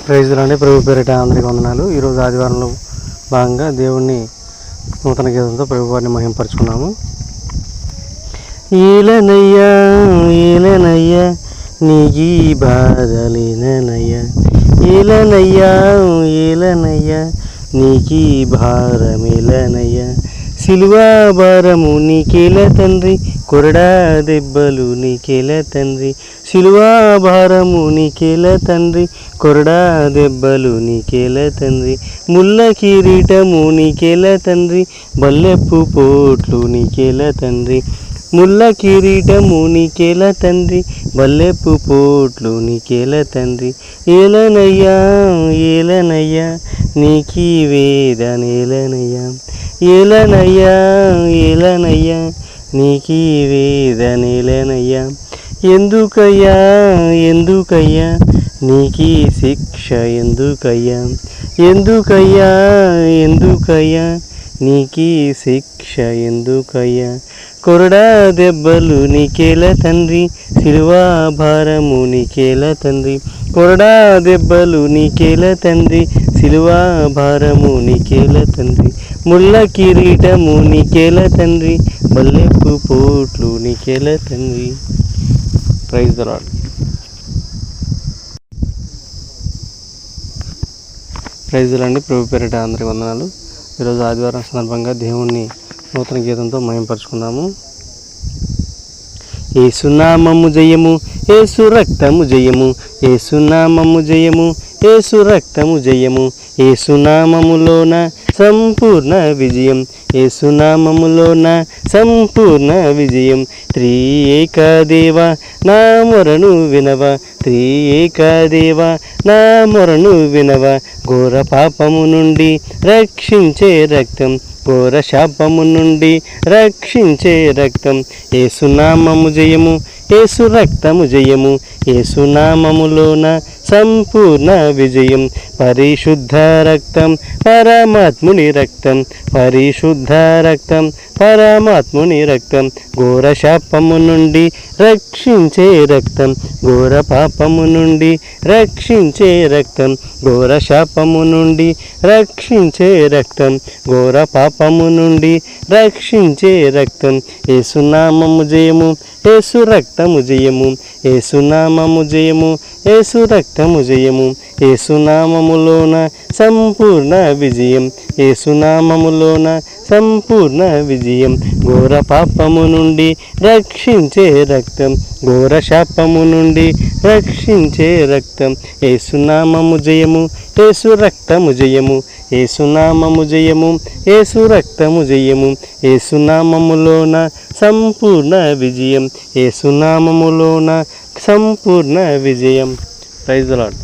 ప్రైజులండి. ప్రభు పేరిట అందరికీ వందనాలు. ఈరోజు ఆదివారంలో భాగంగా దేవుణ్ణి నూతన గీతంతో ప్రభు వారిని మహింపరుచుకున్నాము. ఈలనయ్యా ఈలనయ్యా నీకీ బాధలేనయ్యా, ఈలనయ్యా ఈలనయ్యా నీకీ భారమేలనయ్యా, సిలువా భారము నీకేల తండ్రి, కొరడా దెబ్బలు నీకేల తండ్రి, సిలువా భారము నీకేల తండ్రి, కొరడా దెబ్బలు నీకేల తండ్రి, ముళ్ళ కిరీటము నీకేల తండ్రి, బల్లెప్పు పోట్లు నీకేల తండ్రి, ముళ్ళ కిరీటము నీకేల తండ్రి, బల్లెప్పు పోట్లు నీకేల తండ్రి, ఏలనయ్యా ఏలనయ్యా నీకీ వేదనేలనయ్యా, ఏలనయ్యా ఏలనయ్యా నీకీ వేదనేలనయ్యా, ఎందుకయ్యా ఎందుకయ్యా నీకీ శిక్ష ఎందుకయ్యా, ఎందుకయ్యా ఎందుకయ్యా నీకీ శిక్ష ఎందుకయ్యా, కొరడా దెబ్బలు నీకేల తండ్రి, సిలువా భారము నీకేల తండ్రి, కొరడా దెబ్బలు నీకేల తండ్రి, సిలువా భారము నీకేల తండ్రి, ముళ్ళ కిరీటము నీకేల తండ్రి, బల్లెప్పు పోట్లు నీకేల తండ్రి. Praise the lord. Praise the lord. ప్రభు పేరిట అందరికీ వందనాలు. ఈరోజు ఆదివారం సందర్భంగా దేవుణ్ణి నూతన గీతంతో మహింపరుచుకుందాము. ఏసునామము జయము, ఏసు రక్తము జయము, ఏసునామము జయము, ఏసు రక్తము జయము, ఏసునామములోన సంపూర్ణ విజయం, ఏసునామములోన సంపూర్ణ విజయం, త్రియేక దేవ నా మొరను వినవ, త్రియేక దేవ నా మొరను వినవ, ఘోర పాపము నుండి రక్షించే రక్తం, ఘోర శాపము నుండి రక్షించే రక్తం, ఏసునామము జయము, ఏసు రక్తము జయము, ఏసునామములోన సంపూర్ణ విజయం, పరిశుద్ధ రక్తం పరమాత్ముని రక్తం, పరిశుద్ధ రక్తం పరమాత్ముని రక్తం, ఘోర శాపము నుండి రక్షించే రక్తం, ఘోర పాపము నుండి రక్షించే రక్తం, ఘోర శాపము నుండి రక్షించే రక్తం, ఘోర పాపము నుండి రక్షించే రక్తం, ఏసునామము జయము, ఏసు రక్తము జయము, ఏసునామము జయము, ఏసు రక్తము జయము, ఏసునామములోన సంపూర్ణ విజయం, ఏసునామములోన సంపూర్ణ విజయం, ఘోర పాపము నుండి రక్షించే రక్తం, ఘోర శాపము నుండి రక్షించే రక్తం, ఏసునామము జయము, ఏసు రక్తము జయము, ఏసునామము జయము, ఏసు రక్తము జయము, ఏసునామములోన సంపూర్ణ విజయం, ఏసునామములోన సంపూర్ణ విజయం. Praise the lord.